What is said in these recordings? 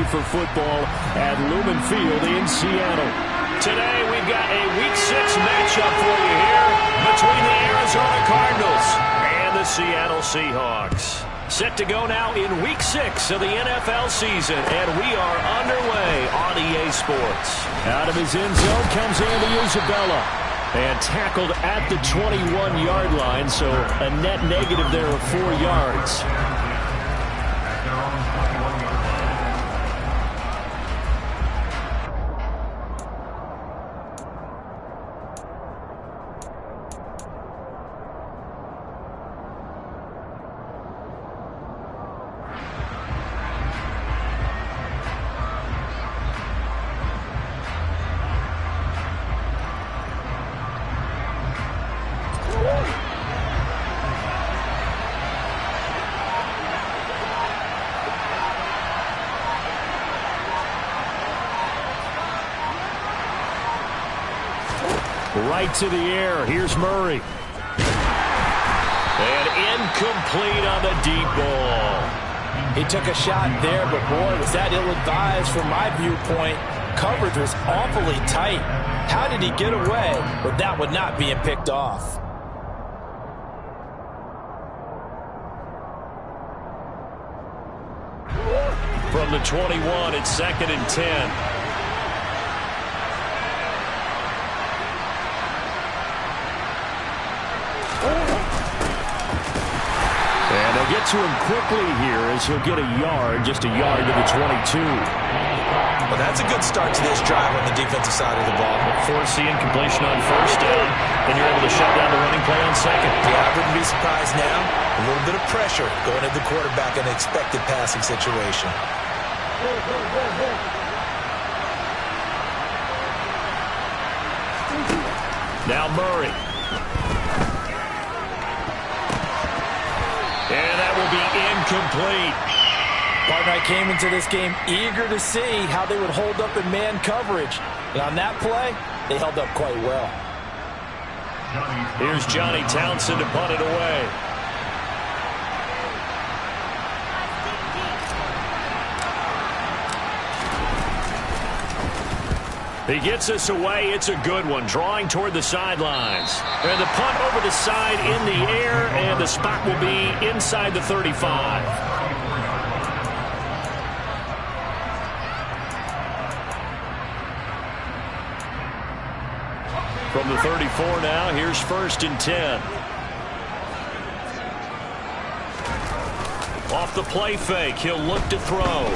for football at Lumen Field in Seattle. Today we've got a Week 6 matchup for you here between the Arizona Cardinals and the Seattle Seahawks. Set to go now in Week 6 of the NFL season, and we are underway on EA Sports. Out of his end zone comes Andy Isabella. And tackled at the 21-yard line, so a net negative there of 4 yards. Right to the air. Here's Murray. And incomplete on the deep ball. He took a shot there, but boy, was that ill-advised from my viewpoint. Coverage was awfully tight. How did he get away with that one not being picked off? From the 21, it's 2nd and 10. Get to him quickly here as he'll get a yard, just a yard to the 22. Well, that's a good start to this drive on the defensive side of the ball. Force the incompletion on first down, then you're able to shut down the running play on second. Yeah, I wouldn't be surprised now. A little bit of pressure going at the quarterback in an expected passing situation. Now Murray. And that will be incomplete. Partner, I came into this game eager to see how they would hold up in man coverage. And on that play, they held up quite well. Here's Johnny Townsend to punt it away. He gets us away. It's a good one. Drawing toward the sidelines. And the punt over the side in the air, and the spot will be inside the 35. From the 34 now, here's 1st and 10. Off the play fake, he'll look to throw.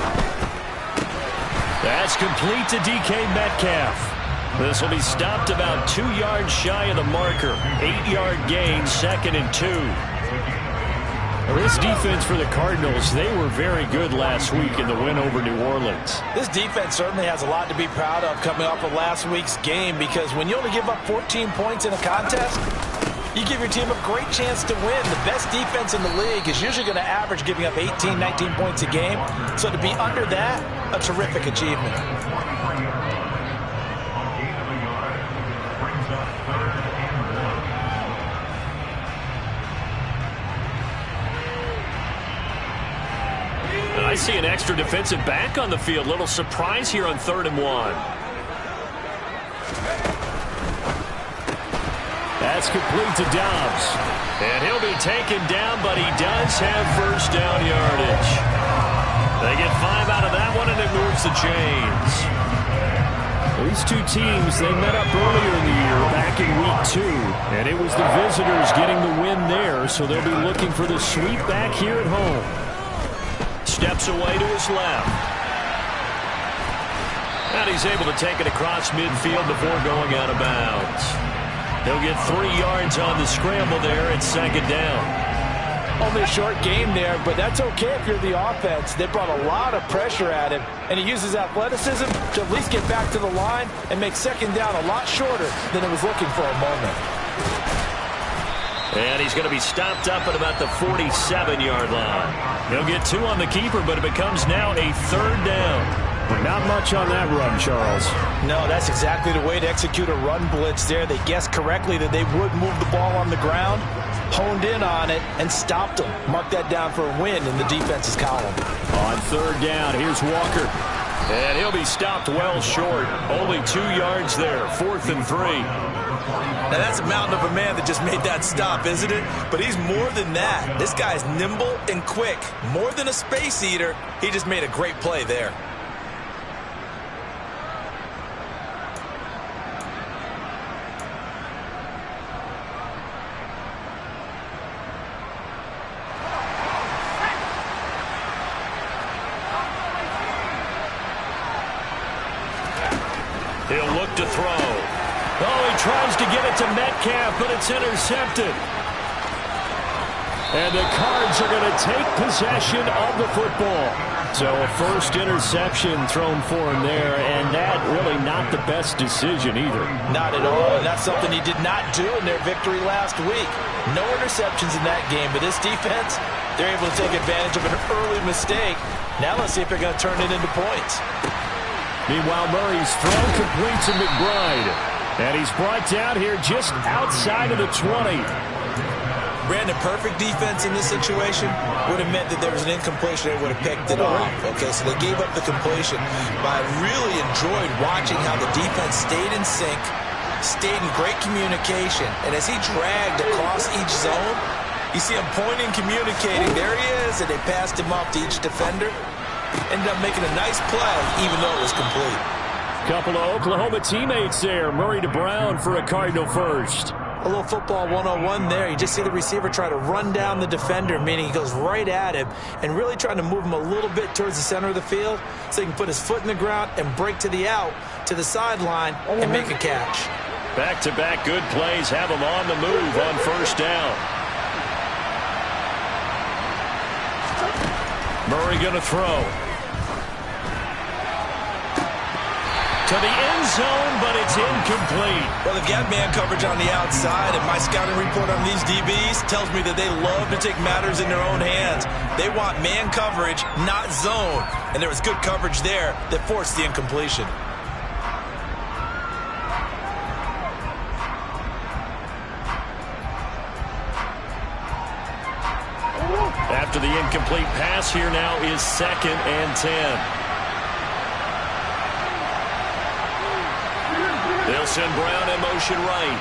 That's complete to DK Metcalf. This will be stopped about 2 yards shy of the marker. 8-yard gain, 2nd and 2. Well, this defense for the Cardinals, they were very good last week in the win over New Orleans. This defense certainly has a lot to be proud of coming off of last week's game, because when you only give up 14 points in a contest, you give your team a great chance to win. The best defense in the league is usually going to average giving up 18, 19 points a game. So to be under that, a terrific achievement. I see an extra defensive back on the field. Little surprise here on 3rd and 1. That's complete to Dobbs. And he'll be taken down, but he does have first down yardage. They get 5 out of that one, and it moves the chains. These two teams, they met up earlier in the year, back in Week 2. And it was the visitors getting the win there, so they'll be looking for the sweep back here at home. Steps away to his left. And he's able to take it across midfield before going out of bounds. He'll get 3 yards on the scramble there at 2nd down. Only a short game there, but that's okay if you're the offense. They brought a lot of pressure at him, and he uses athleticism to at least get back to the line and make 2nd down a lot shorter than it was looking for a moment. And he's going to be stopped up at about the 47-yard line. He'll get 2 on the keeper, but it becomes now a 3rd down. Not much on that run, Charles. No, that's exactly the way to execute a run blitz there. They guessed correctly that they would move the ball on the ground, honed in on it, and stopped them. Mark that down for a win in the defense's column. On 3rd down, here's Walker. And he'll be stopped well short. Only 2 yards there, 4th and 3. Now, that's a mountain of a man that just made that stop, isn't it? But he's more than that. This guy's nimble and quick. More than a space eater, he just made a great play there. He'll look to throw. Oh, he tries to get it to Metcalf, but it's intercepted. And the Cards are going to take possession of the football. So a first interception thrown for him there, and that really not the best decision either. Not at all, and that's something he did not do in their victory last week. No interceptions in that game, but this defense, they're able to take advantage of an early mistake. Now let's see if they're going to turn it into points. Meanwhile, Murray's throw complete to McBride. And he's brought down here just outside of the 20. Brandon, perfect defense in this situation would have meant that there was an incompletion. They would have picked it off. Okay, so they gave up the completion. But I really enjoyed watching how the defense stayed in sync, stayed in great communication. And as he dragged across each zone, you see him pointing, communicating. There he is, and they passed him off to each defender. Ended up making a nice play, even though it was complete. Couple of Oklahoma teammates there. Murray to Brown for a Cardinal first. A little football 101 there. You just see the receiver try to run down the defender, meaning he goes right at him and really trying to move him a little bit towards the center of the field so he can put his foot in the ground and break to the out, to the sideline, and make a catch. Back-to-back good plays have him on the move on first down. Murray going to throw. To the end zone, but it's incomplete. Well, they've got man coverage on the outside, and my scouting report on these DBs tells me that they love to take matters in their own hands. They want man coverage, not zone. And there was good coverage there that forced the incompletion. After the incomplete pass, here now is 2nd and 10. They'll send Brown in motion right.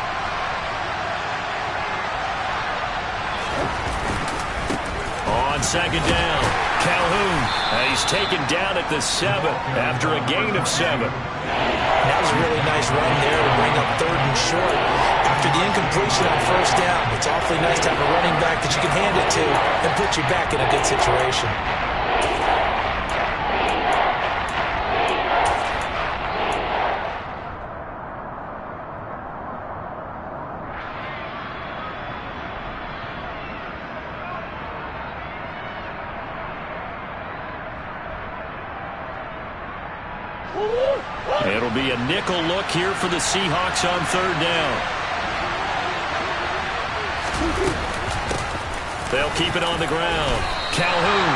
On 2nd down, Calhoun. He's taken down at the 7 after a gain of 7. That was a really nice run there to bring up 3rd and short. After the incompletion on first down, it's awfully nice to have a running back that you can hand it to and put you back in a good situation. It'll be a nickel look here for the Seahawks on 3rd down. They'll keep it on the ground. Calhoun.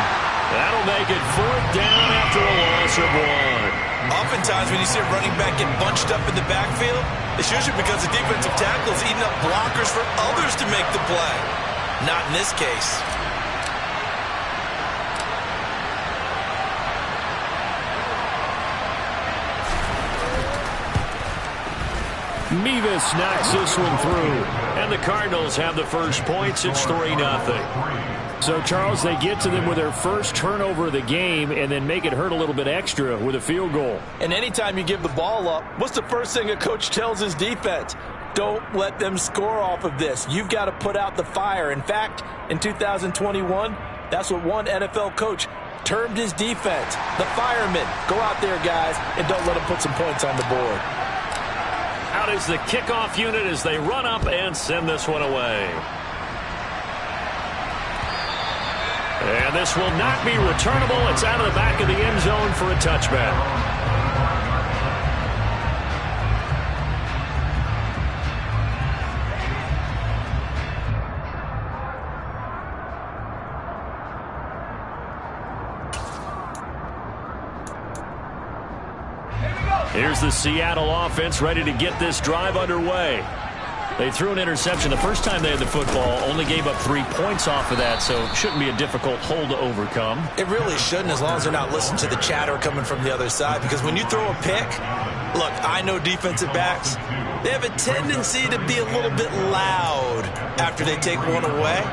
That'll make it 4th down after a loss of 1. Oftentimes when you see a running back get bunched up in the backfield, it's usually because the defensive tackle is eating up blockers for others to make the play. Not in this case. Mevis knocks this one through. And the Cardinals have the first points. It's 3-0. So, Charles, they get to them with their first turnover of the game and then make it hurt a little bit extra with a field goal. And anytime you give the ball up, what's the first thing a coach tells his defense? Don't let them score off of this. You've got to put out the fire. In fact, in 2021, that's what one NFL coach termed his defense. The firemen. Go out there, guys, and don't let them put some points on the board. Out is the kickoff unit as they run up and send this one away. And this will not be returnable. It's out of the back of the end zone for a touchback. Here's the Seattle offense ready to get this drive underway. They threw an interception the first time they had the football, only gave up 3 points off of that, so it shouldn't be a difficult hole to overcome. It really shouldn't, as long as they're not listening to the chatter coming from the other side, because when you throw a pick, look, I know defensive backs, they have a tendency to be a little bit loud after they take one away,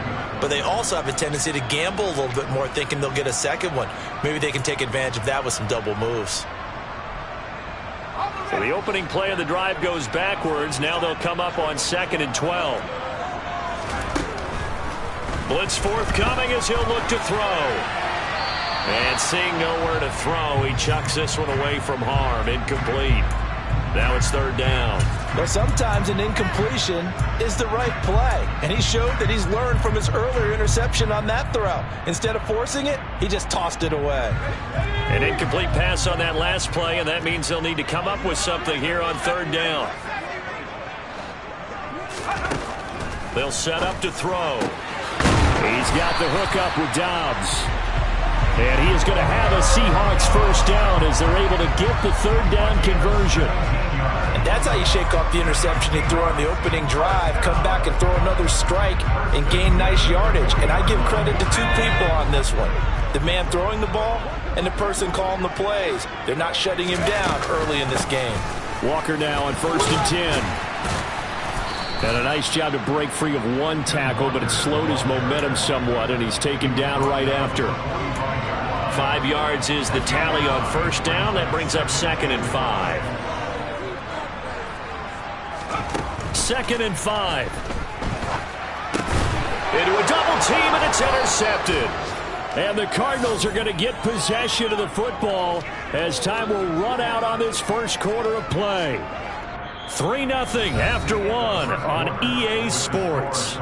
but they also have a tendency to gamble a little bit more, thinking they'll get a second one. Maybe they can take advantage of that with some double moves. So the opening play of the drive goes backwards. Now they'll come up on 2nd and 12. Blitz forthcoming as he'll look to throw. And seeing nowhere to throw, he chucks this one away from harm. Incomplete. Now it's 3rd down. But sometimes an incompletion is the right play. And he showed that he's learned from his earlier interception on that throw. Instead of forcing it, he just tossed it away. An incomplete pass on that last play, and that means they'll need to come up with something here on 3rd down. They'll set up to throw. He's got the hook up with Dobbs. And he is going to have a Seahawks 1st down as they're able to get the 3rd down conversion. And that's how you shake off the interception he threw on the opening drive, come back and throw another strike and gain nice yardage. And I give credit to 2 people on this one. The man throwing the ball and the person calling the plays. They're not shutting him down early in this game. Walker now on 1st and 10. And a nice job to break free of 1 tackle, but it slowed his momentum somewhat, and he's taken down right after. 5 yards is the tally on 1st down. That brings up 2nd and 5. 2nd and 5. Into a double team, and it's intercepted. And the Cardinals are going to get possession of the football as time will run out on this 1st quarter of play. 3-0 after 1 on EA Sports.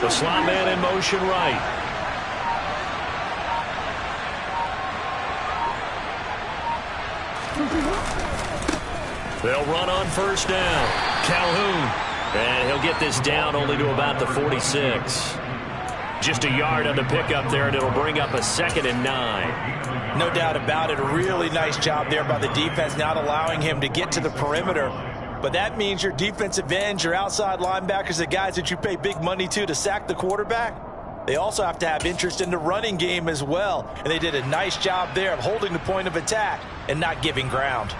The slot man in motion right. They'll run on 1st down. Calhoun. And he'll get this down only to about the 46. Just a yard on the pickup there, and it'll bring up a 2nd and 9. No doubt about it. A really nice job there by the defense, not allowing him to get to the perimeter. But that means your defensive ends, your outside linebackers, the guys that you pay big money to sack the quarterback, they also have to have interest in the running game as well. And they did a nice job there of holding the point of attack and not giving ground.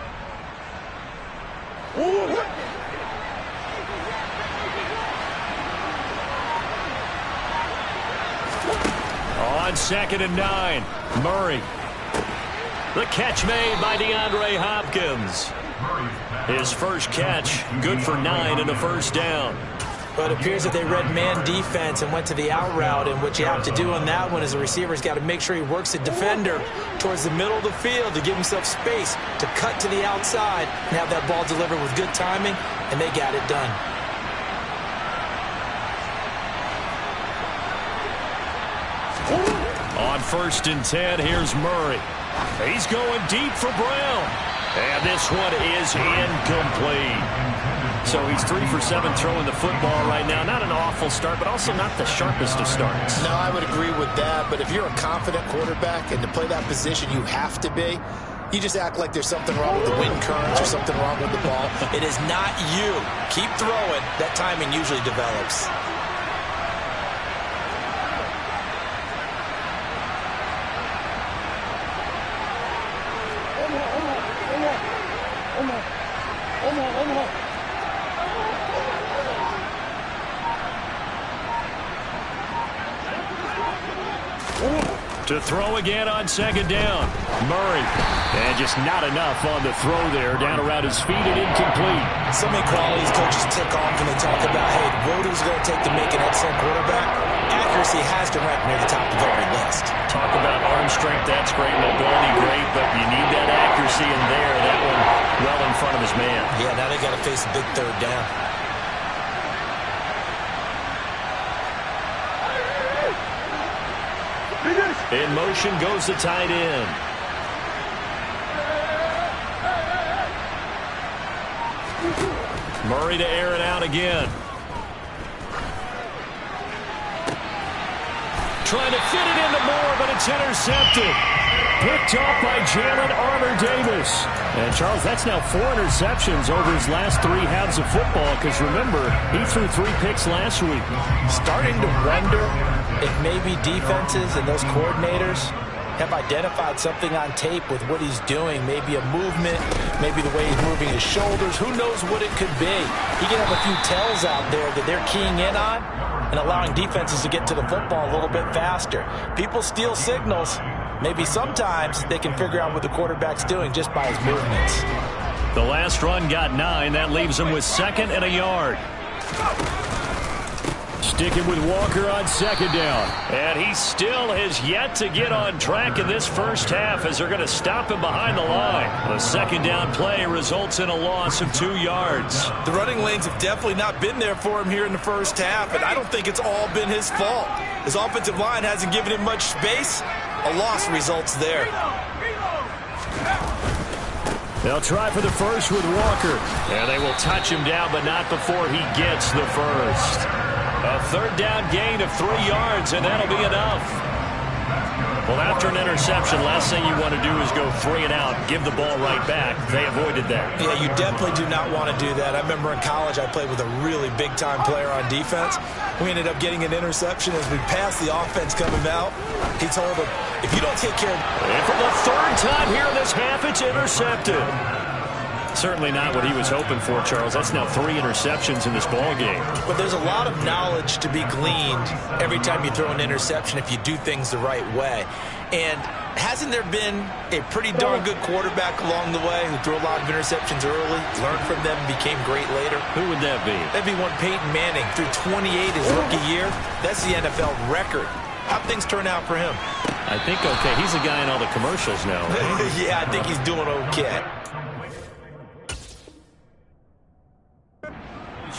On 2nd and 9, Murray. The catch made by DeAndre Hopkins. His first catch, good for 9 and a 1st down. But it appears that they read man defense and went to the out route, and what you have to do on that one is the receiver's got to make sure he works the defender towards the middle of the field to give himself space to cut to the outside and have that ball delivered with good timing, and they got it done. On 1st and 10, here's Murray. He's going deep for Brown. And this one is incomplete. So he's 3 for 7 throwing the football right now. Not an awful start, but also not the sharpest of starts. No, I would agree with that. But if you're a confident quarterback and to play that position you have to be, you just act like there's something wrong with the wind currents or something wrong with the ball. It is not you. Keep throwing. That timing usually develops. To throw again on second down. Murray. And just not enough on the throw there. Down around his feet and incomplete. So many qualities coaches tick off when they talk about, hey, what is it going to take to make an excellent quarterback? Accuracy has to rank near the top of every list. Talk about arm strength. That's great. Mobility, great. But you need that accuracy in there. That one well in front of his man. Yeah, now they got to face a big third down. In motion goes the tight end. Murray to air it out again. Trying to fit it into Moore, but it's intercepted. Picked off by Jalen Armour-Davis. And, Charles, that's now 4 interceptions over his last 3 halves of football, because, remember, he threw 3 picks last week. Starting to wonder if maybe defenses and those coordinators have identified something on tape with what he's doing. Maybe a movement, maybe the way he's moving his shoulders. Who knows what it could be? He can have a few tells out there that they're keying in on and allowing defenses to get to the football a little bit faster. People steal signals. Maybe sometimes they can figure out what the quarterback's doing just by his movements. The last run got 9. That leaves him with 2nd and a yard. Sticking with Walker on second down. And he still has yet to get on track in this first half as they're going to stop him behind the line. The second down play results in a loss of 2 yards. The running lanes have definitely not been there for him here in the first half, and I don't think it's all been his fault. His offensive line hasn't given him much space. A loss results there. They'll try for the first with Walker. And they will touch him down, but not before he gets the first. A third down gain of 3 yards, and that'll be enough. Well, after an interception, last thing you want to do is go 3 and out, give the ball right back. They avoided that. Yeah, you definitely do not want to do that. I remember in college I played with a really big-time player on defense. We ended up getting an interception as we passed the offense coming out. He told him, if you don't take care of... And for the 3rd time here in this half, it's intercepted. Certainly not what he was hoping for, Charles. That's now 3 interceptions in this ball game. But there's a lot of knowledge to be gleaned every time you throw an interception if you do things the right way. And hasn't there been a pretty darn good quarterback along the way who threw a lot of interceptions early, learned from them, became great later? Who would that be? That'd be one Peyton Manning. Threw 28 his rookie year. That's the NFL record. How'd things turn out for him? I think okay. He's the guy in all the commercials now, right? Yeah, I think he's doing okay.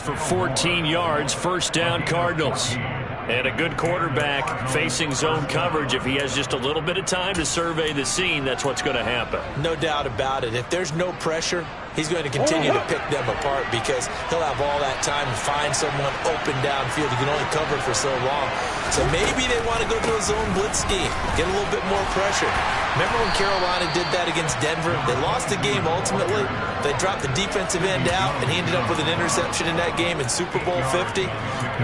For 14 yards, first down Cardinals. And a good quarterback facing zone coverage. If he has just a little bit of time to survey the scene, that's what's going to happen. No doubt about it. If there's no pressure, he's going to continue to pick them apart because he'll have all that time to find someone open downfield. He can only cover for so long. So maybe they want to go to a zone blitz scheme, get a little bit more pressure. Remember when Carolina did that against Denver? They lost the game ultimately. They dropped the defensive end out, and he ended up with an interception in that game in Super Bowl 50.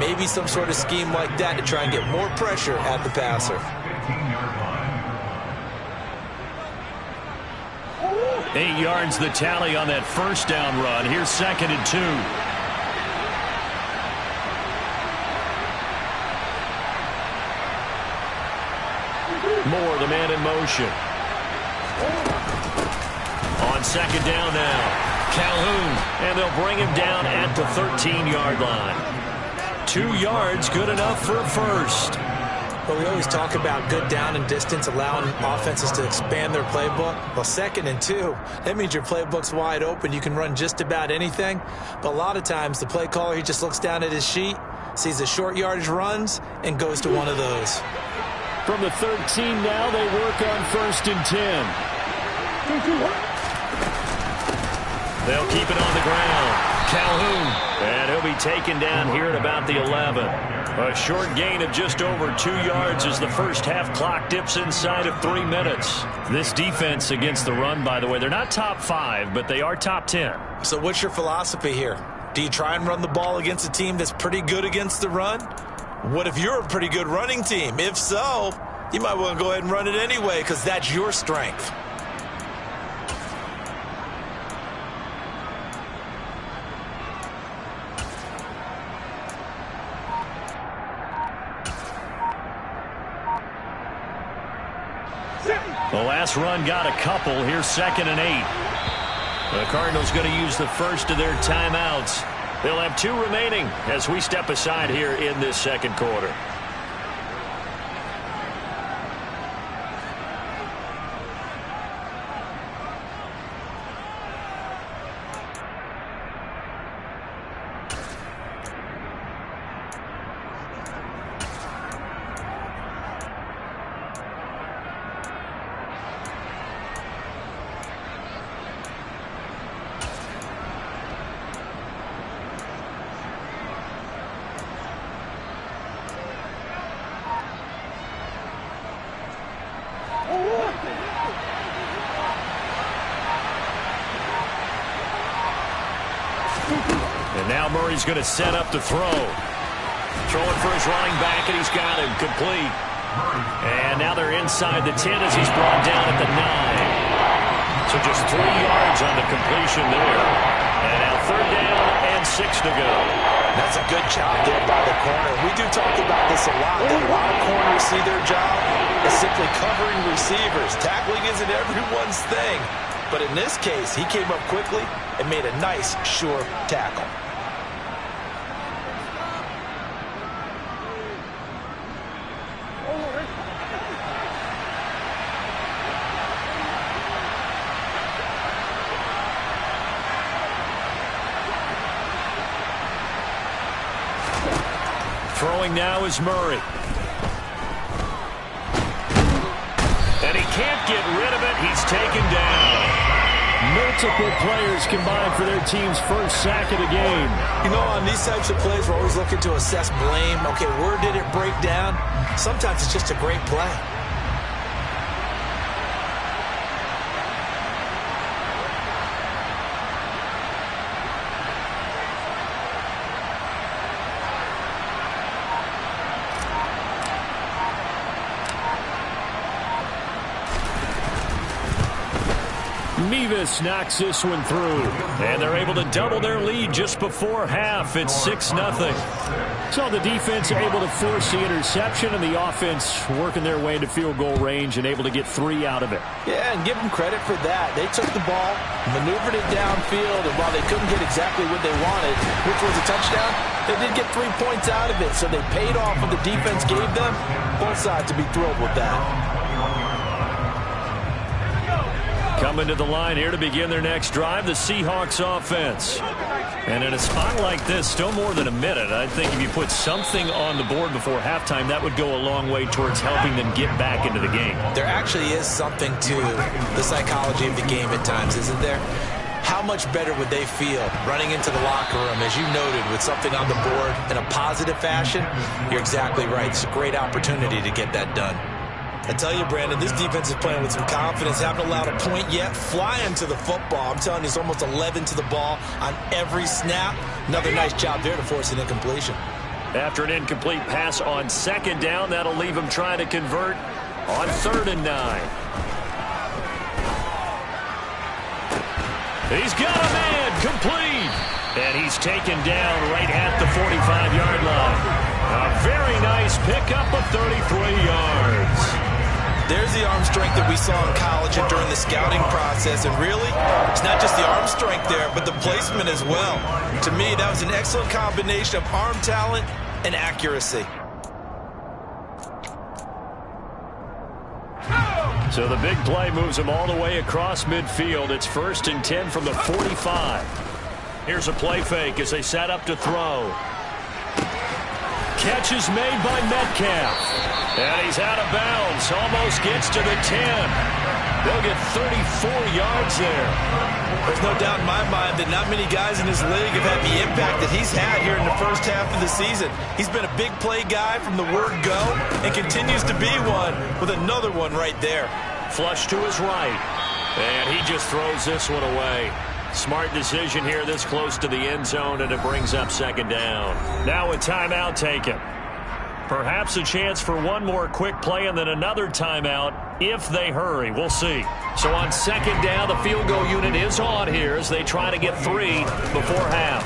Maybe some sort of scheme like that to try and get more pressure at the passer. Eight yards the tally on that first down run. Here's 2nd and 2. Moore, the man in motion. On second down now. Calhoun, and they'll bring him down at the 13-yard line. 2 yards, good enough for a first. Well, we always talk about good down and distance, allowing offenses to expand their playbook. Well, 2nd and 2, that means your playbook's wide open. You can run just about anything. But a lot of times, the play caller, he just looks down at his sheet, sees the short yardage runs, and goes to one of those. From the 13 now, they work on 1st and 10. They'll keep it on the ground. Calhoun, and he'll be taken down here at about the 11. A short gain of just over 2 yards as the first half clock dips inside of 3 minutes. This defense against the run, by the way, they're not top 5, but they are top 10. So what's your philosophy here? Do you try and run the ball against a team that's pretty good against the run? What if you're a pretty good running team? If so, you might want to go ahead and run it anyway because that's your strength. The last run got a couple. Here's 2nd and 8. The Cardinals going to use the first of their timeouts. They'll have 2 remaining as we step aside here in this second quarter. And now Murray's going to set up to throw. Throwing for his running back, and he's got him complete. And now they're inside the 10 as he's brought down at the 9. So just 3 yards on the completion there. And now 3rd down and 6 to go. That's a good job there by the corner. We do talk about this a lot, that a lot of corners see their job as simply covering receivers. Tackling isn't everyone's thing. But in this case, he came up quickly and made a nice, sure tackle. Throwing now is Murray. And he can't get rid of it. He's taken down. Multiple players combined for their team's first sack of the game. You know, on these types of plays, we're always looking to assess blame. Okay, where did it break down? Sometimes it's just a great play. Mevis knocks this one through. And they're able to double their lead just before half. It's 6-0. So the defense able to force the interception, and the offense working their way into field goal range and able to get 3 out of it. Yeah, and give them credit for that. They took the ball, maneuvered it downfield, and while they couldn't get exactly what they wanted, which was a touchdown, they did get 3 points out of it. So they paid off what the defense gave them. Both sides to be thrilled with that. Coming to the line here to begin their next drive, the Seahawks offense. And in a spot like this, still more than a minute, I think if you put something on the board before halftime, that would go a long way towards helping them get back into the game. There actually is something to the psychology of the game at times, isn't there? How much better would they feel running into the locker room, as you noted, with something on the board in a positive fashion? You're exactly right. It's a great opportunity to get that done. I tell you, Brandon, this defense is playing with some confidence. Haven't allowed a point yet. Flying to the football. I'm telling you, it's almost 11 to the ball on every snap. Another nice job there to force an incompletion. After an incomplete pass on 2nd down, that'll leave him trying to convert on 3rd and 9. He's got a man complete. And he's taken down right at the 45-yard line. A very nice pickup of 33 yards. There's the arm strength that we saw in college and during the scouting process. And really, it's not just the arm strength there, but the placement as well. To me, that was an excellent combination of arm talent and accuracy. So the big play moves him all the way across midfield. It's 1st and 10 from the 45. Here's a play fake as they set up to throw. Catch is made by Metcalf. And he's out of bounds. Almost gets to the 10. They'll get 34 yards there. There's no doubt in my mind that not many guys in this league have had the impact that he's had here in the first half of the season. He's been a big play guy from the word go and continues to be one with another one right there. Flush to his right. And he just throws this one away. Smart decision here this close to the end zone, and it brings up 2nd down. Now a timeout taken. Perhaps a chance for one more quick play and then another timeout if they hurry. We'll see. So on 2nd down, the field goal unit is on here as they try to get 3 before half.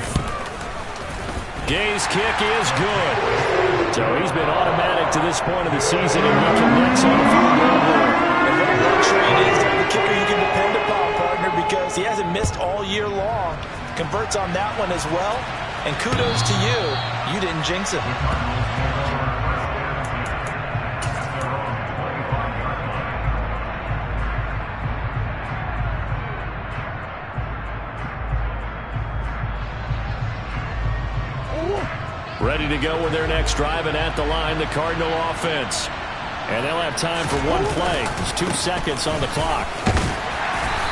Gay's kick is good. So he's been automatic to this point of the season, and he connects on the field goal board. And What a luxury it is to have a kicker you can depend upon, partner, because he hasn't missed all year long. Converts on that one as well. And kudos to you. You didn't jinx it. Ready to go with their next drive, and at the line, the Cardinal offense. And they'll have time for one play. There's 2 seconds on the clock.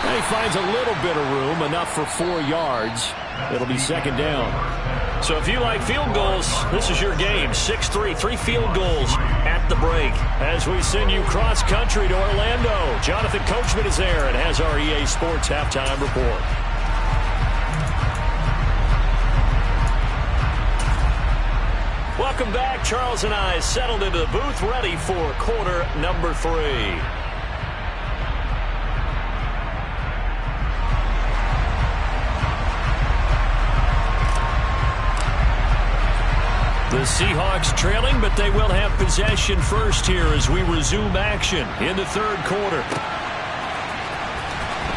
And he finds a little bit of room, enough for 4 yards. It'll be second down. So if you like field goals, this is your game. 6-3, 3 field goals at the break. As we send you cross-country to Orlando, Jonathan Coachman is there and has our EA Sports halftime report. Welcome back. Charles and I settled into the booth, ready for quarter number 3. The Seahawks trailing, but they will have possession first here as we resume action in the third quarter.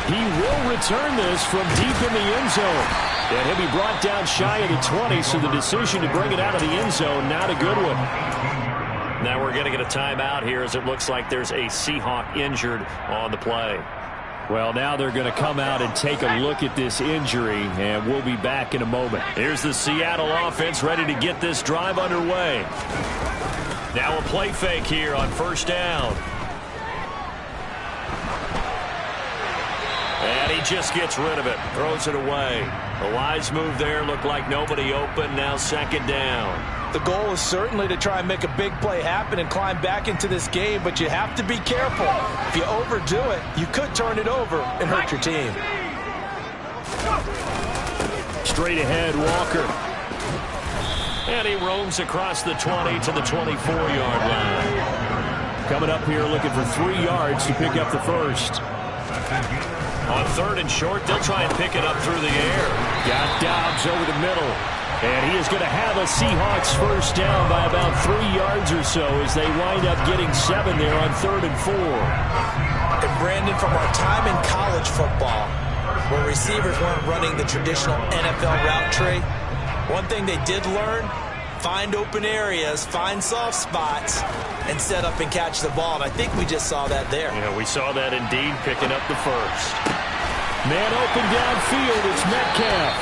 He will return this from deep in the end zone. And he'll be brought down shy of the 20, so the decision to bring it out of the end zone, not a good one. Now we're going to get a timeout here as it looks like there's a Seahawk injured on the play. Well, now they're going to come out and take a look at this injury, and we'll be back in a moment. Here's the Seattle offense ready to get this drive underway. Now a play fake here on first down. And he just gets rid of it, throws it away. A wise move there, looked like nobody open, now second down. The goal is certainly to try and make a big play happen and climb back into this game, but you have to be careful. If you overdo it, you could turn it over and hurt your team. Straight ahead, Walker. And he roams across the 20 to the 24-yard line. Coming up here looking for 3 yards to pick up the first. On third and short, they'll try and pick it up through the air. Got Dobbs over the middle. And he is going to have a Seahawks first down by about 3 yards or so as they wind up getting 7 there on 3rd and 4. And Brandon, from our time in college football, where receivers weren't running the traditional NFL route tree, one thing they did learn, find open areas, find soft spots, and set up and catch the ball. And I think we just saw that there. Yeah, we saw that indeed, picking up the first. Man open downfield, it's Metcalf.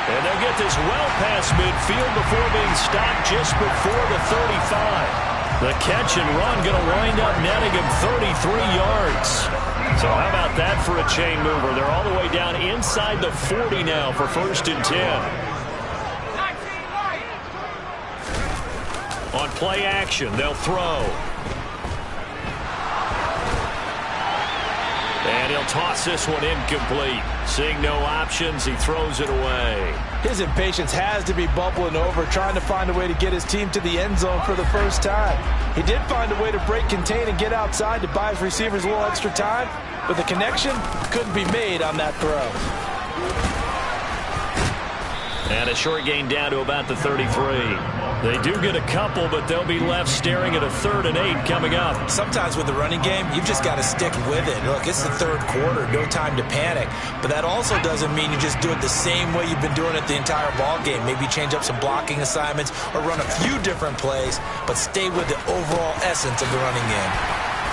And they'll get this well past midfield before being stopped just before the 35. The catch and run going to wind up netting him 33 yards. So how about that for a chain mover? They're all the way down inside the 40 now for 1st and 10. On play action, they'll throw. And he'll toss this one incomplete. Seeing no options, he throws it away. His impatience has to be bubbling over, trying to find a way to get his team to the end zone for the first time. He did find a way to break contain and get outside to buy his receivers a little extra time, but the connection couldn't be made on that throw. And a short gain down to about the 33. They do get a couple, but they'll be left staring at a 3rd and 8 coming up. Sometimes with the running game, you've just got to stick with it. Look, it's the 3rd quarter, no time to panic. But that also doesn't mean you just do it the same way you've been doing it the entire ball game. Maybe change up some blocking assignments or run a few different plays, but stay with the overall essence of the running game.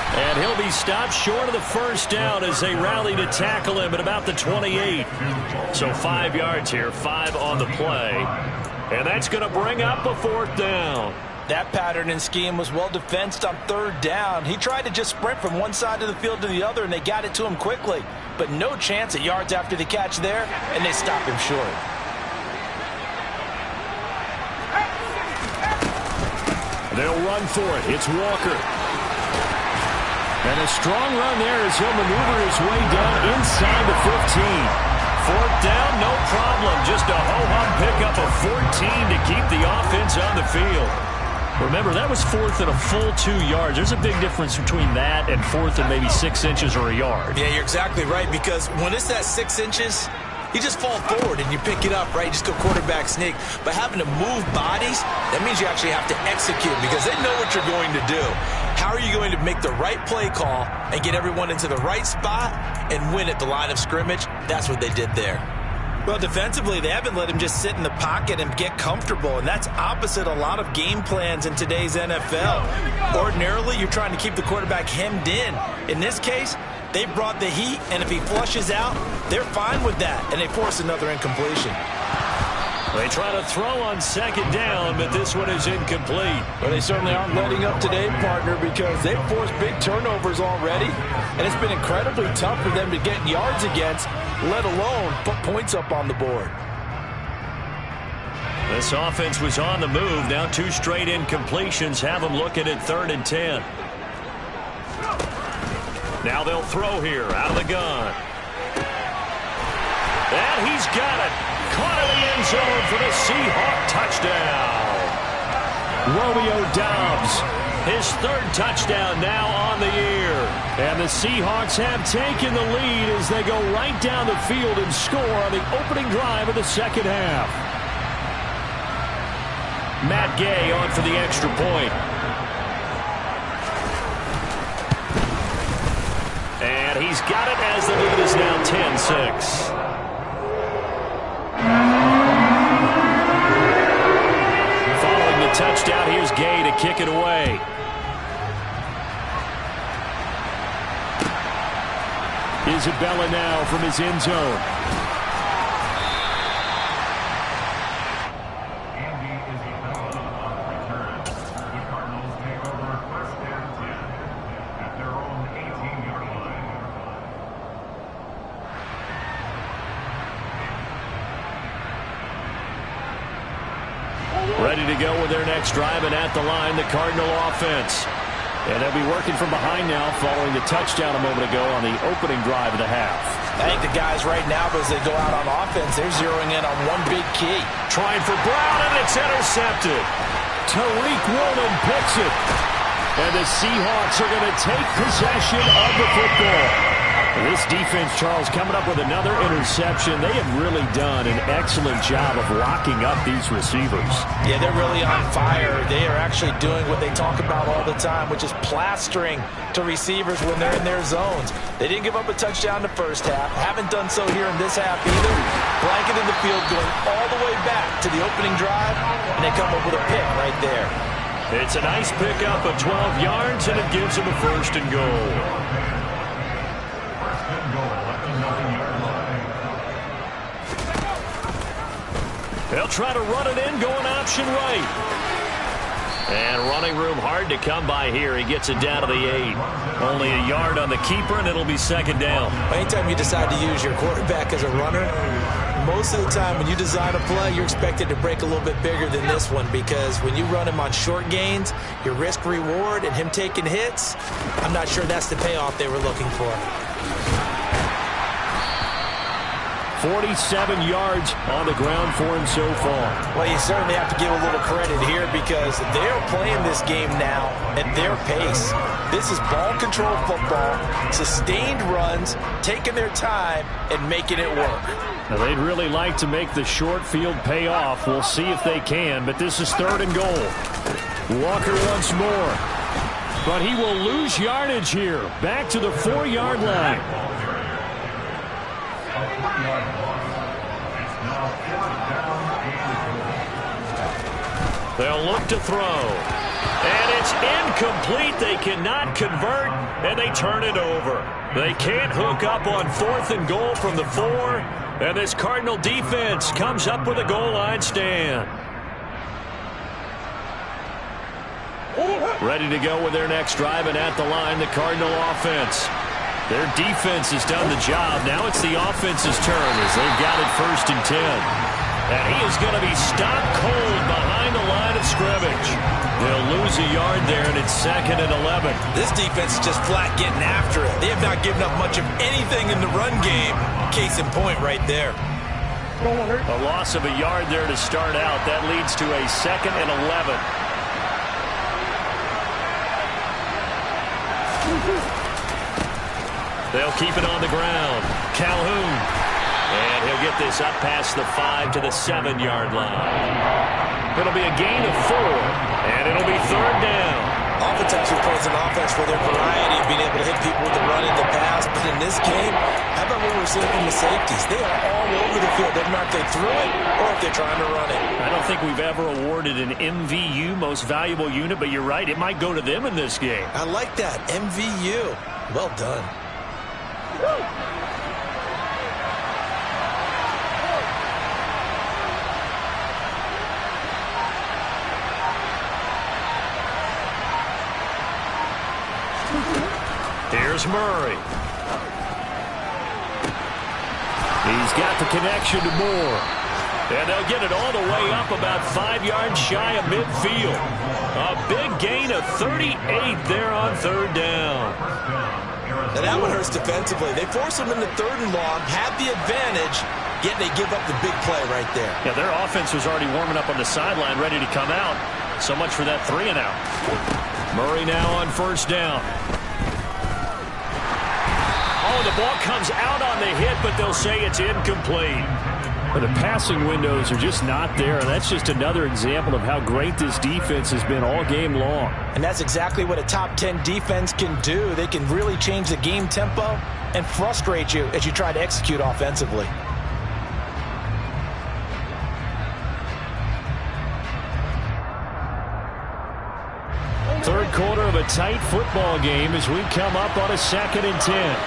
And he'll be stopped short of the first down as they rally to tackle him at about the 28. So 5 yards here, 5 on the play. And that's going to bring up a 4th down. That pattern and scheme was well defensed on 3rd down. He tried to just sprint from one side of the field to the other, and they got it to him quickly. But no chance at yards after the catch there, and they stopped him short. They'll run for it. It's Walker. And a strong run there as he'll maneuver his way down inside the 15. 4th down, no problem. Just a ho-hum pickup of 14 to keep the offense on the field. Remember, that was 4th and a full 2 yards. There's a big difference between that and 4th and maybe 6 inches or a yard. Yeah, you're exactly right, because when it's that 6 inches, you just fall forward and you pick it up, right? You just go quarterback sneak. But having to move bodies, that means you actually have to execute because they know what you're going to do. How are you going to make the right play call and get everyone into the right spot and win at the line of scrimmage? That's what they did there. Well, defensively, they haven't let him just sit in the pocket and get comfortable, and that's opposite a lot of game plans in today's NFL. Ordinarily, you're trying to keep the quarterback hemmed in. In this case, they brought the heat, and if he flushes out, they're fine with that, and they force another incompletion. They try to throw on second down, but this one is incomplete. Well, they certainly aren't letting up today, partner, because they've forced big turnovers already, and it's been incredibly tough for them to get yards against, let alone put points up on the board. This offense was on the move. Now 2 straight incompletions have them looking at 3rd and 10. Now they'll throw here out of the gun. And he's got it. Caught in the end zone for the Seahawk touchdown. Romeo Doubs, his 3rd touchdown now on the year. And the Seahawks have taken the lead as they go right down the field and score on the opening drive of the second half. Matt Gay on for the extra point. And he's got it as the lead is now 10-6. Following the touchdown, here's Gay to kick it away. Isabella now from his end zone. Ready to go with their next drive, and at the line, the Cardinal offense. And they'll be working from behind now following the touchdown a moment ago on the opening drive of the half. I think the guys right now, as they go out on offense, they're zeroing in on one big key. Trying for Brown, and it's intercepted. Tariq Woolen picks it. And the Seahawks are going to take possession of the football. This defense, Charles, coming up with another interception. They have really done an excellent job of locking up these receivers. Yeah, they're really on fire. They are actually doing what they talk about all the time, which is plastering to receivers when they're in their zones. They didn't give up a touchdown in the first half. Haven't done so here in this half either. Blanket in the field going all the way back to the opening drive, and they come up with a pick right there. It's a nice pickup of 12 yards, and it gives them a 1st and goal. They'll try to run it in, going option right. And running room hard to come by here. He gets it down to the 8. Only a yard on the keeper, and it'll be 2nd down. Anytime you decide to use your quarterback as a runner, most of the time when you design a play, you're expected to break a little bit bigger than this one, because when you run him on short gains, your risk-reward and him taking hits, I'm not sure that's the payoff they were looking for. 47 yards on the ground for him so far. Well, you certainly have to give a little credit here because they're playing this game now at their pace. This is ball control football, sustained runs, taking their time and making it work. Now, they'd really like to make the short field pay off. We'll see if they can, but this is 3rd and goal. Walker once more, but he will lose yardage here. Back to the 4-yard line. They'll look to throw. And it's incomplete. They cannot convert, and they turn it over. They can't hook up on 4th and goal from the 4. And this Cardinal defense comes up with a goal line stand. Ready to go with their next drive, and at the line, the Cardinal offense. Their defense has done the job. Now it's the offense's turn as they've got it 1st and 10. And he is going to be stopped cold behind the line of scrimmage. They'll lose a yard there, and it's 2nd and 11. This defense is just flat getting after it. They have not given up much of anything in the run game. Case in point right there. A loss of a yard there to start out. That leads to a 2nd and 11. They'll keep it on the ground. Calhoun. And he'll they'll get this up past the 5 to the 7-yard line. It'll be a gain of 4, and it'll be 3rd down. Offense actually plays an offense for their variety of being able to hit people with the run and the pass. But in this game, how about what we're seeing from the safeties? They are all over the field. Doesn't matter if they threw it or if they're trying to run it. I don't think we've ever awarded an MVU, most valuable unit, but you're right, it might go to them in this game. I like that. MVU. Well done. Here's Murray. He's got the connection to Moore. And they'll get it all the way up about 5 yards shy of midfield. A big gain of 38 there on 3rd down. And that one hurts defensively. They force them into 3rd and long, have the advantage, yet they give up the big play right there. Yeah, their offense was already warming up on the sideline, ready to come out. So much for that 3 and out. Murray now on 1st down. Oh, the ball comes out on the hit, but they'll say it's incomplete. But the passing windows are just not there, and that's just another example of how great this defense has been all game long. And that's exactly what a top 10 defense can do. They can really change the game tempo and frustrate you as you try to execute offensively. Third quarter of a tight football game as we come up on a 2nd and 10.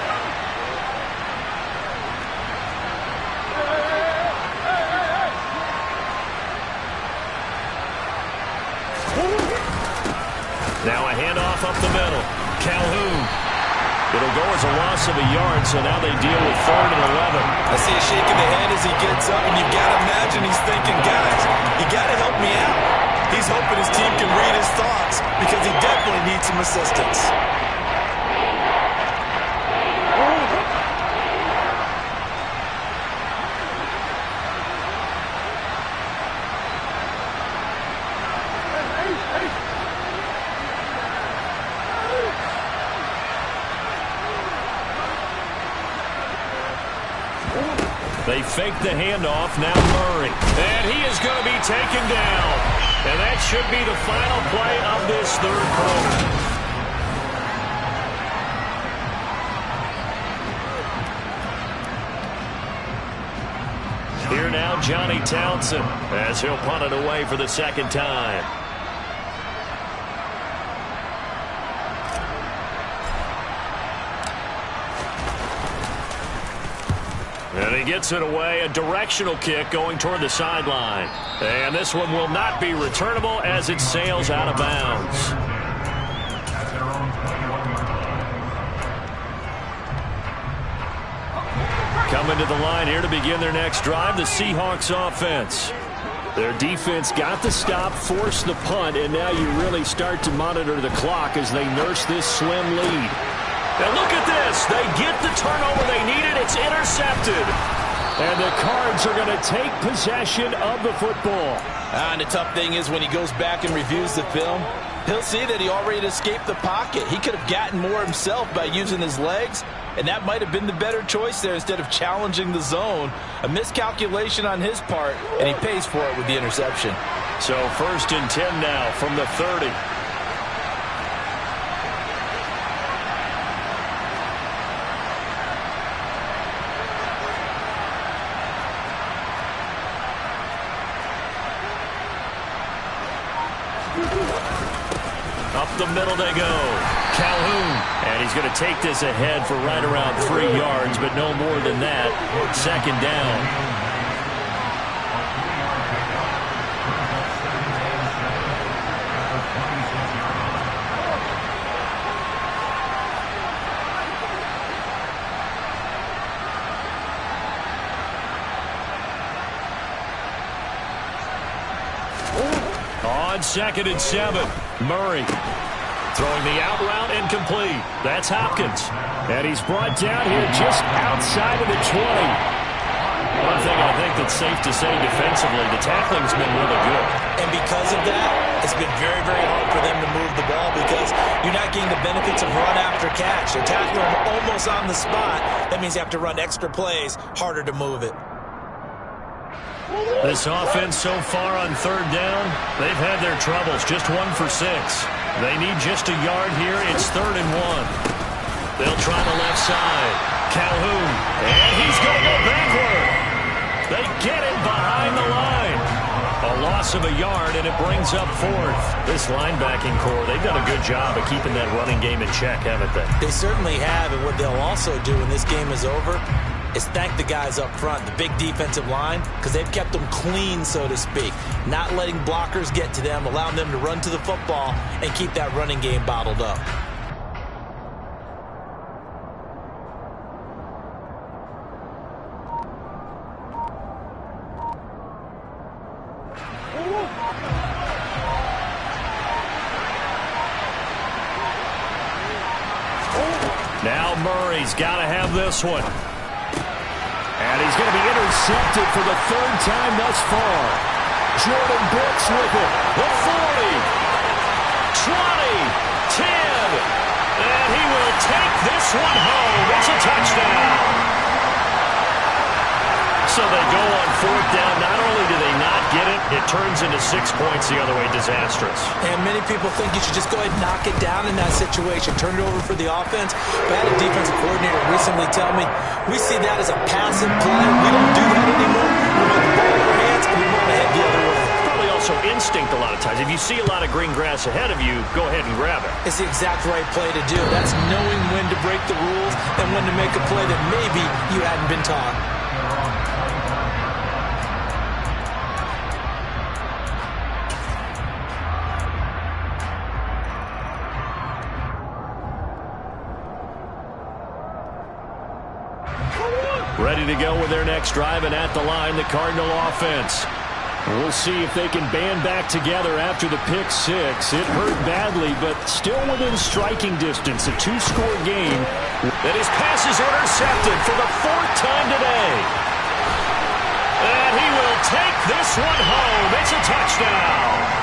Now a handoff up the middle. Calhoun. It'll go as a loss of a yard, so now they deal with 3rd and 11. I see a shake of the head as he gets up, and you've got to imagine he's thinking, guys, you got to help me out. He's hoping his team can read his thoughts because he definitely needs some assistance. They fake the handoff, now Murray. And he is going to be taken down. And that should be the final play of this 3rd quarter. Here now, Johnny Townsend, as he'll punt it away for the 2nd time. And he gets it away, a directional kick going toward the sideline. And this one will not be returnable as it sails out of bounds. Coming to the line here to begin their next drive, the Seahawks offense. Their defense got the stop, forced the punt, and now you really start to monitor the clock as they nurse this slim lead. And look at this. They get the turnover they needed. It's intercepted. And the Cards are going to take possession of the football. And the tough thing is when he goes back and reviews the film, he'll see that he already escaped the pocket. He could have gotten more himself by using his legs, and that might have been the better choice there instead of challenging the zone. A miscalculation on his part, and he pays for it with the interception. So 1st and 10 now from the 30. Up the middle they go. Calhoun. And he's going to take this ahead for right around 3 yards, but no more than that. 2nd down. On 2nd and 7, Murray throwing the out route incomplete. That's Hopkins. And he's brought down here just outside of the 20. One thing I think that's safe to say defensively, the tackling's been really good. And because of that, it's been very, very hard for them to move the ball because you're not getting the benefits of run after catch. They're tackling them almost on the spot. That means you have to run extra plays, harder to move it. This offense so far on third down, they've had their troubles. Just 1 for 6. They need just a yard here. It's 3rd and 1. They'll try the left side. Calhoun, and he's going to go backward. They get it behind the line. A loss of a yard, and it brings up 4th. This linebacking core, they've done a good job of keeping that running game in check, haven't they? They certainly have, and what they'll also do when this game is over is thank the guys up front, the big defensive line, because they've kept them clean, so to speak. Not letting blockers get to them, allowing them to run to the football and keep that running game bottled up. Now Murray's got to have this one. And he's going to be intercepted for the 3rd time thus far. Jordan Brooks with it. The 40, 20, 10. And he will take this one home. It's a touchdown. So they go on 4th down. Not only do they not get it, it turns into 6 points the other way. Disastrous. And many people think you should just go ahead and knock it down in that situation. Turn it over for the offense. But I had a defensive coordinator recently tell me, we see that as a passive play. We don't do that anymore. We want the ball in our hands, and we want to head the other way. Probably also instinct a lot of times. If you see a lot of green grass ahead of you, go ahead and grab it. It's the exact right play to do. That's knowing when to break the rules and when to make a play that maybe you hadn't been taught. Ready to go with their next drive, and at the line, the Cardinal offense. We'll see if they can band back together after the pick 6. It hurt badly, but still within striking distance. A 2-score game. That his pass is intercepted for the 4th time today. And he will take this one home. It's a touchdown.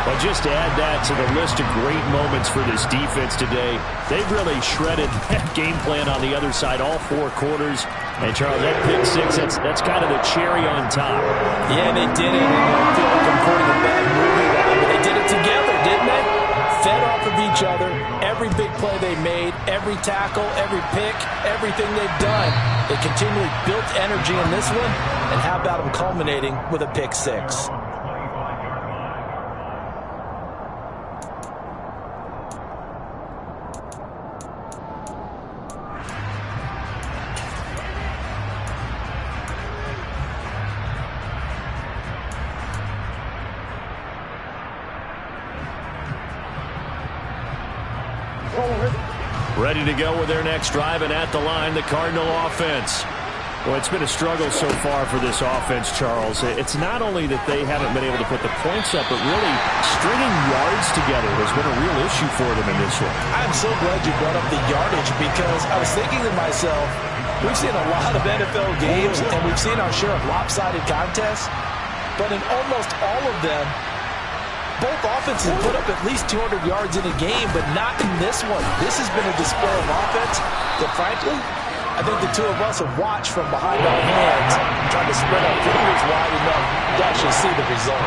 Well, just to add that to the list of great moments for this defense today, they've really shredded that game plan on the other side all 4 quarters. And, Charles, that pick 6, that's kind of the cherry on top. Yeah, they did it, and I feel like I'm quoting a bad movie now, but they did it together, didn't they? Fed off of each other, every big play they made, every tackle, every pick, everything they've done. They continually built energy in this one, and how about them culminating with a pick 6? Ready to go with their next drive, and at the line, the Cardinal offense. Well, it's been a struggle so far for this offense, Charles. It's not only that they haven't been able to put the points up, but really stringing yards together has been a real issue for them in this one. I'm so glad you brought up the yardage, because I was thinking to myself, we've seen a lot of NFL games, and we've seen our share of lopsided contests, but in almost all of them, both offenses put up at least 200 yards in a game, but not in this one. This has been a display of offense that, frankly, I think the two of us have watched from behind our hands, trying to spread our fingers wide enough to actually see the result.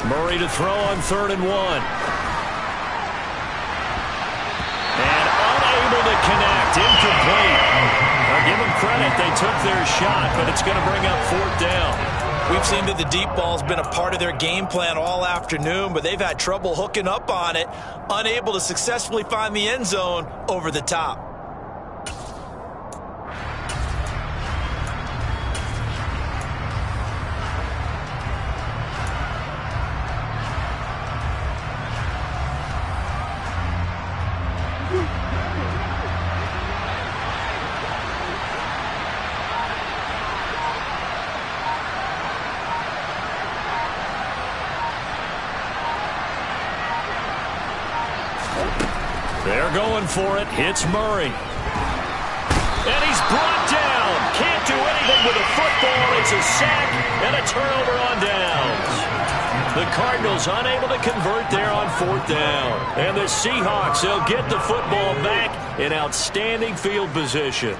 Murray to throw on 3rd and 1. And unable to connect. Incomplete. Now give them credit. They took their shot, but it's going to bring up 4th down. We've seen that the deep ball's been a part of their game plan all afternoon, but they've had trouble hooking up on it, unable to successfully find the end zone over the top. They're going for it. It's Murray. And he's brought down. football. It's a sack and a turnover on downs. The Cardinals unable to convert there on 4th down. And the Seahawks, they'll get the football back in outstanding field position.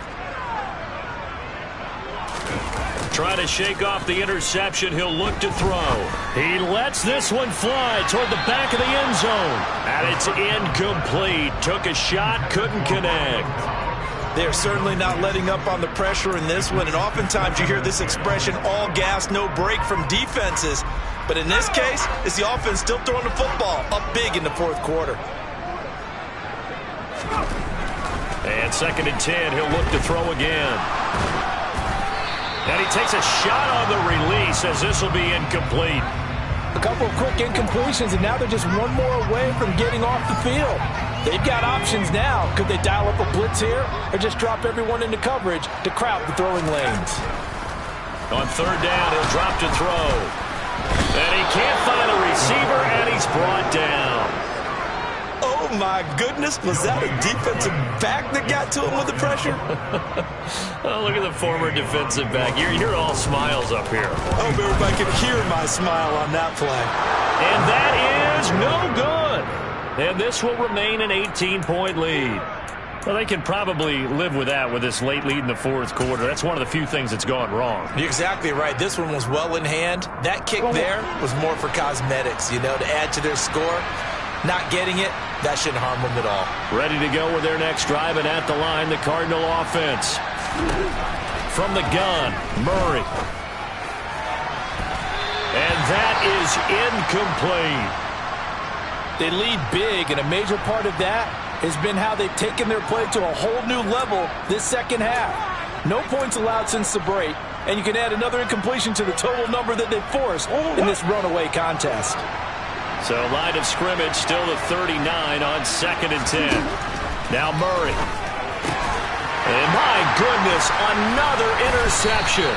Trying to shake off the interception. He'll look to throw. He lets this one fly toward the back of the end zone. And it's incomplete. Took a shot, couldn't connect. They're certainly not letting up on the pressure in this one. And oftentimes you hear this expression, all gas, no break from defenses. But in this case, it's the offense still throwing the football up big in the 4th quarter. And 2nd and 10. He'll look to throw again. And he takes a shot on the release as this will be incomplete. A couple of quick incompletions, and now they're just one more away from getting off the field. They've got options now. Could they dial up a blitz here or just drop everyone into coverage to crowd the throwing lanes? On 3rd down, he'll drop to throw. And he can't find a receiver, and he's brought down. Oh, my goodness. Was that a defensive back that got to him with the pressure? Oh, look at the former defensive back. You're all smiles up here. I hope everybody can hear my smile on that play. And that is no good. And this will remain an 18-point lead. Well, they can probably live with that with this late lead in the 4th quarter. That's one of the few things that's gone wrong. You're exactly right. This one was well in hand. That kick there was more for cosmetics, to add to their score. Not getting it, that shouldn't harm them at all. Ready to go with their next drive, and at the line, the Cardinal offense. From the gun, Murray. And that is incomplete. They lead big, and a major part of that has been how they've taken their play to a whole new level this 2nd half. No points allowed since the break, and you can add another incompletion to the total number that they've forced in this runaway contest. So line of scrimmage still at 39 on 2nd and 10. Now Murray. And my goodness, another interception.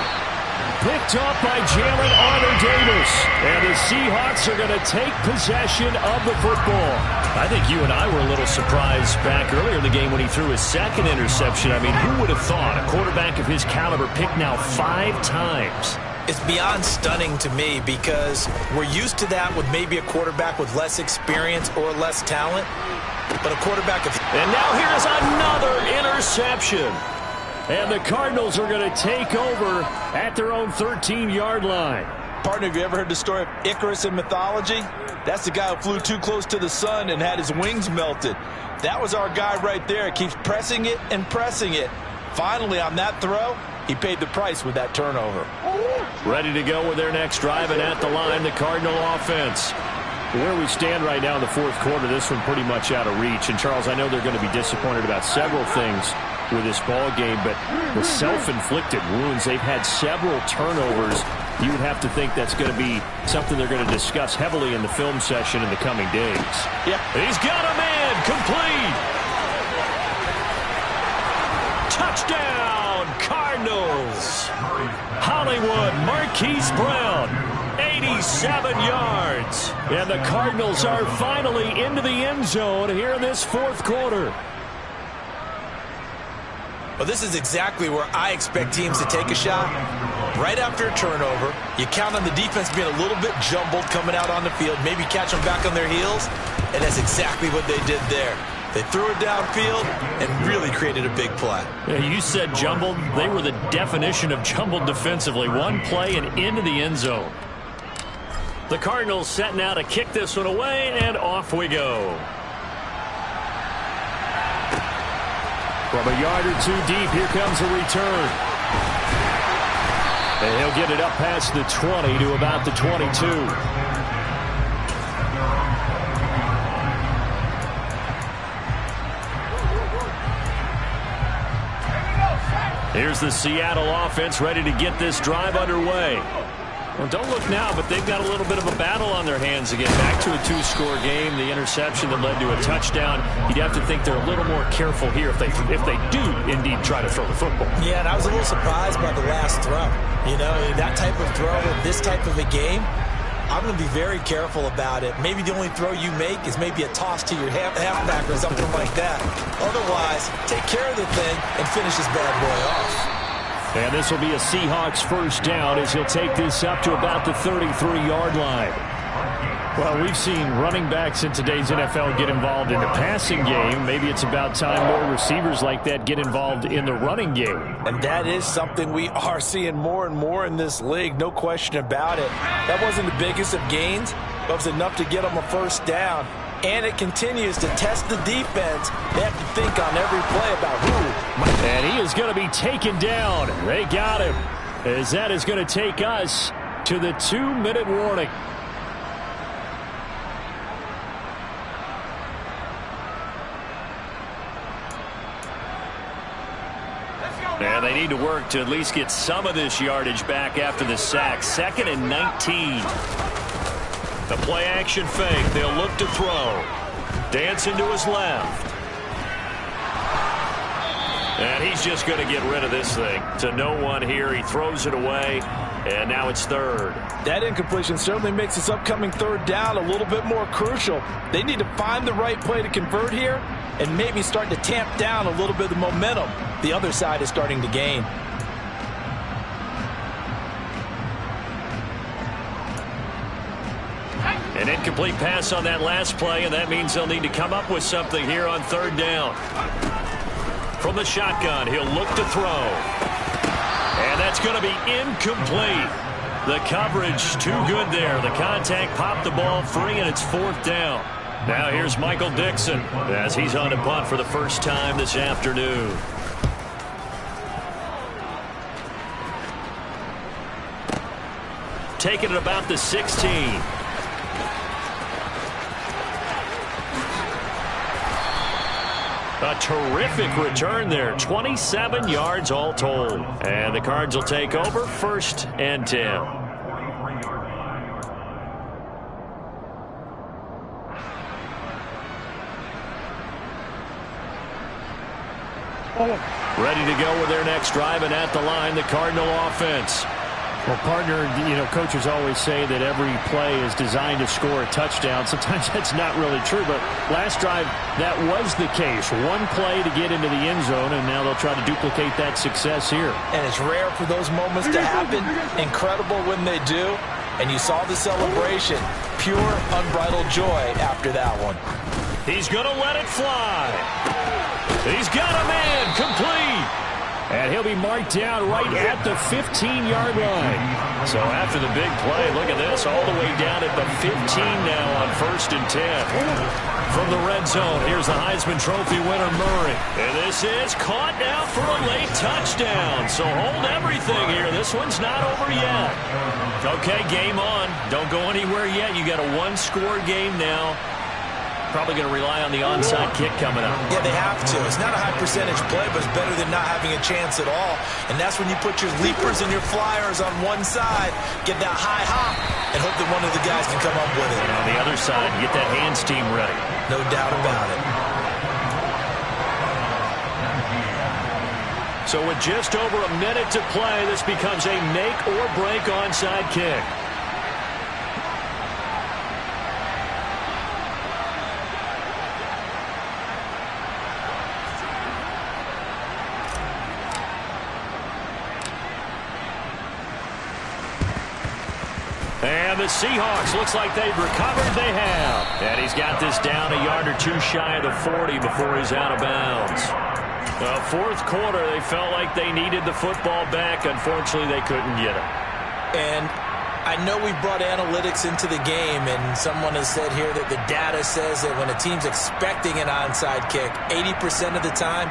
Picked off by Jalen Armour-Davis. And the Seahawks are going to take possession of the football. I think you and I were a little surprised back earlier in the game when he threw his 2nd interception. I mean, who would have thought a quarterback of his caliber picked now 5 times? It's beyond stunning to me because we're used to that with maybe a quarterback with less experience or less talent. But a quarterback of... And now here's another interception. And the Cardinals are going to take over at their own 13-yard line. Partner, have you ever heard the story of Icarus in mythology? That's the guy who flew too close to the sun and had his wings melted. That was our guy right there. Keeps pressing it and pressing it. Finally, on that throw, he paid the price with that turnover. Ready to go with their next drive, and at the line, the Cardinal offense. Where we stand right now in the 4th quarter, this one pretty much out of reach. And, Charles, I know they're going to be disappointed about several things with this ball game, but the self-inflicted wounds, they've had several turnovers. You would have to think that's going to be something they're going to discuss heavily in the film session in the coming days. Yeah. He's got a man complete. Touchdown, Cardinals. Hollywood Marquise Brown, 87 yards. And the Cardinals are finally into the end zone here in this 4th quarter. Well, this is exactly where I expect teams to take a shot. Right after a turnover, you count on the defense being a little bit jumbled coming out on the field, maybe catch them back on their heels, and that's exactly what they did there. They threw it downfield and really created a big play. Yeah, you said jumbled. They were the definition of jumbled defensively. One play and into the end zone. The Cardinals set now to kick this one away, and off we go. From a yard or two deep, here comes a return. And he'll get it up past the 20 to about the 22. Here's the Seattle offense ready to get this drive underway. Well, don't look now, but they've got a little bit of a battle on their hands to get back to a 2-score game. The interception that led to a touchdown. You'd have to think they're a little more careful here if they do indeed try to throw the football. Yeah, and I was a little surprised by the last throw. You know, that type of throw in this type of a game, I'm going to be very careful about it. Maybe the only throw you make is maybe a toss to your halfback or something like that. Otherwise, take care of the thing and finish this bad boy off. And this will be a Seahawks first down as he'll take this up to about the 33-yard line. Well, we've seen running backs in today's NFL get involved in the passing game. Maybe it's about time more receivers like that get involved in the running game. And that is something we are seeing more and more in this league, no question about it. That wasn't the biggest of gains, but it was enough to get them a first down. And it continues to test the defense. They have to think on every play about who. And he is going to be taken down. They got him. As that is going to take us to the 2-minute warning. And they need to work to at least get some of this yardage back after the sack. 2nd and 19. The play action fake. They'll look to throw. Dancing to his left. And he's just going to get rid of this thing. To no one here. He throws it away. And now it's 3rd. That incompletion certainly makes this upcoming 3rd down a little bit more crucial. They need to find the right play to convert here and maybe start to tamp down a little bit of the momentum the other side is starting to gain. An incomplete pass on that last play, and that means they'll need to come up with something here on 3rd down. From the shotgun, he'll look to throw. And that's going to be incomplete. The coverage too good there. The contact popped the ball free, and it's 4th down. Now here's Michael Dixon as he's on to punt for the first time this afternoon. Taking it about the 16. A terrific return there. 27 yards all told. And the Cards will take over 1st and 10. Ready to go with their next drive, and at the line, the Cardinal offense. Well, partner, coaches always say that every play is designed to score a touchdown. Sometimes that's not really true, but last drive, that was the case. One play to get into the end zone, and now they'll try to duplicate that success here. And it's rare for those moments to happen. Incredible when they do. And you saw the celebration. Pure, unbridled joy after that one. He's going to let it fly. He's got a man complete. And he'll be marked down right at the 15-yard line. So after the big play, look at this, all the way down at the 15 now on 1st and 10. From the red zone, here's the Heisman Trophy winner, Murray. And this is caught now for a late touchdown. So hold everything here. This one's not over yet. Okay, game on. Don't go anywhere yet. You got a one-score game now. Probably going to rely on the onside kick coming up. Yeah, they have to. It's not a high percentage play, but it's better than not having a chance at all. And that's when you put your leapers and your flyers on one side, get that high hop, and hope that one of the guys can come up with it. And on the other side, get that hands team ready. No doubt about it. So with just over a minute to play, this becomes a make-or-break onside kick. And the Seahawks, looks like they've recovered. They have. And he's got this down a yard or two shy of the 40 before he's out of bounds. Well, 4th quarter, they felt like they needed the football back. Unfortunately, they couldn't get it. And I know we brought analytics into the game, and someone has said here that the data says that when a team's expecting an onside kick, 80% of the time,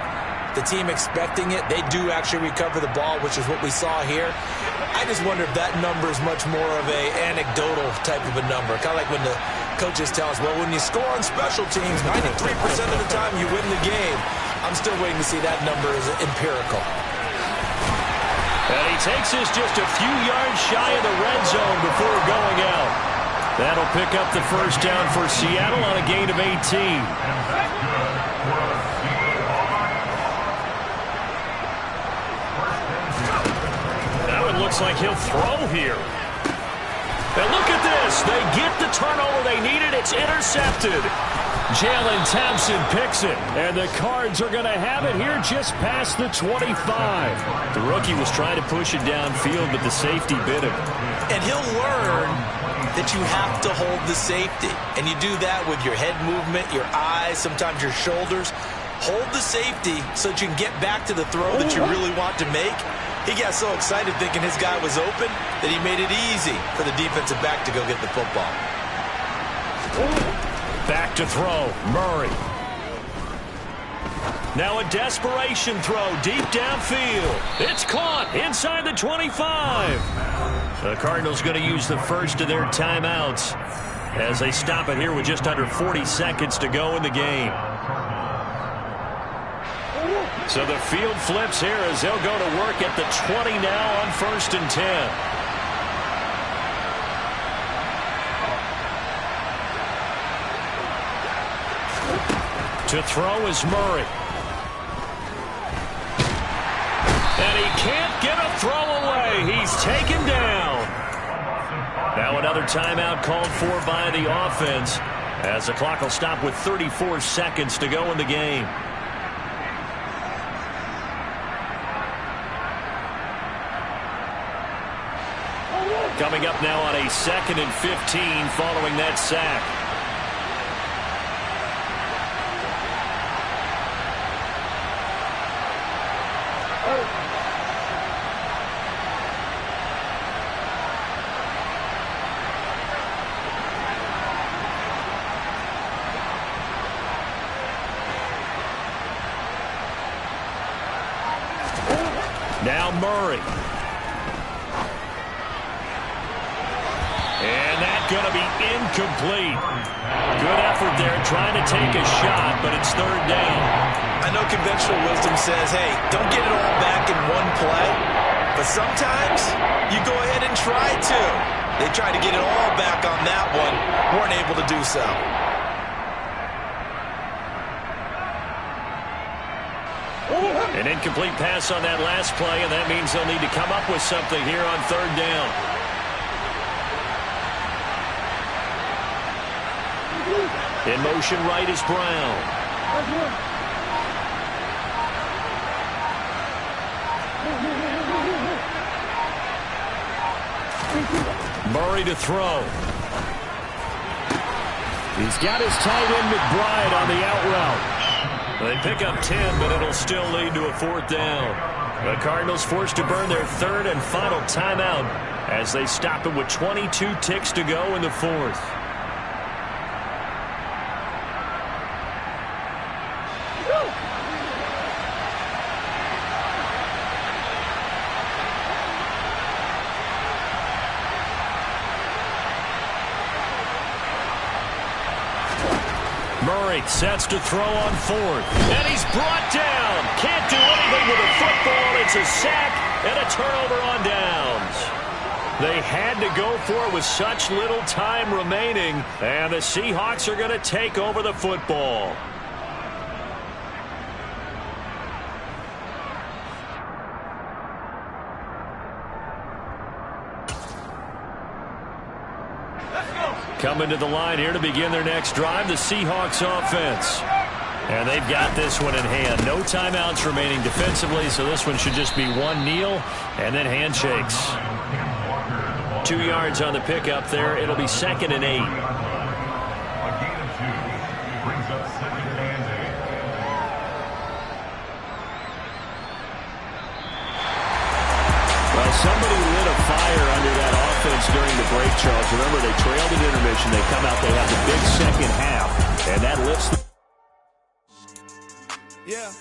the team expecting it, they do actually recover the ball, which is what we saw here. I just wonder if that number is much more of a anecdotal type of a number. Kind of like when the coaches tell us, well, when you score on special teams, 93% of the time you win the game. I'm still waiting to see that number as empirical. And he takes this just a few yards shy of the red zone before going out. That'll pick up the first down for Seattle on a gain of 18. Looks like he'll throw here. And look at this. They get the turnover they needed. It's intercepted. Jalen Thompson picks it, and the Cards are going to have it here just past the 25. The rookie was trying to push it downfield, but the safety bit him. And he'll learn that you have to hold the safety. And you do that with your head movement, your eyes, sometimes your shoulders. Hold the safety so that you can get back to the throw that you really want to make. He got so excited thinking his guy was open that he made it easy for the defensive back to go get the football. Back to throw, Murray. Now a desperation throw deep downfield. It's caught inside the 25. The Cardinals going to use the first of their timeouts as they stop it here with just under 40 seconds to go in the game. So the field flips here as they'll go to work at the 20 now on 1st and 10. To throw is Murray. And he can't get a throw away. He's taken down. Now another timeout called for by the offense as the clock will stop with 34 seconds to go in the game. Coming up now on a 2nd and 15 following that sack. Now Murray. And that's going to be incomplete. Good effort there trying to take a shot, but it's 3rd down. I know conventional wisdom says, hey, don't get it all back in one play. But sometimes you go ahead and try to. They tried to get it all back on that one. Weren't able to do so. An incomplete pass on that last play, and that means they'll need to come up with something here on 3rd down. In motion right is Brown. Murray to throw. He's got his tight end McBride on the out route. They pick up 10, but it'll still lead to a 4th down. The Cardinals forced to burn their 3rd and final timeout as they stop it with 22 ticks to go in the 4th. Murray sets to throw on 4th. And he's brought down. Can't do anything with a football. It's a sack and a turnover on downs. They had to go for it with such little time remaining. And the Seahawks are going to take over the football. Coming to the line here to begin their next drive, the Seahawks offense. And they've got this one in hand. No timeouts remaining defensively, so this one should just be one kneel and then handshakes. 2 yards on the pickup there. It'll be 2nd and 8. Well, somebody lit a fire under that offense during the break, Charles. Remember, they trailed at intermission. They come out, they have the big second half, and that lifts them. Yeah.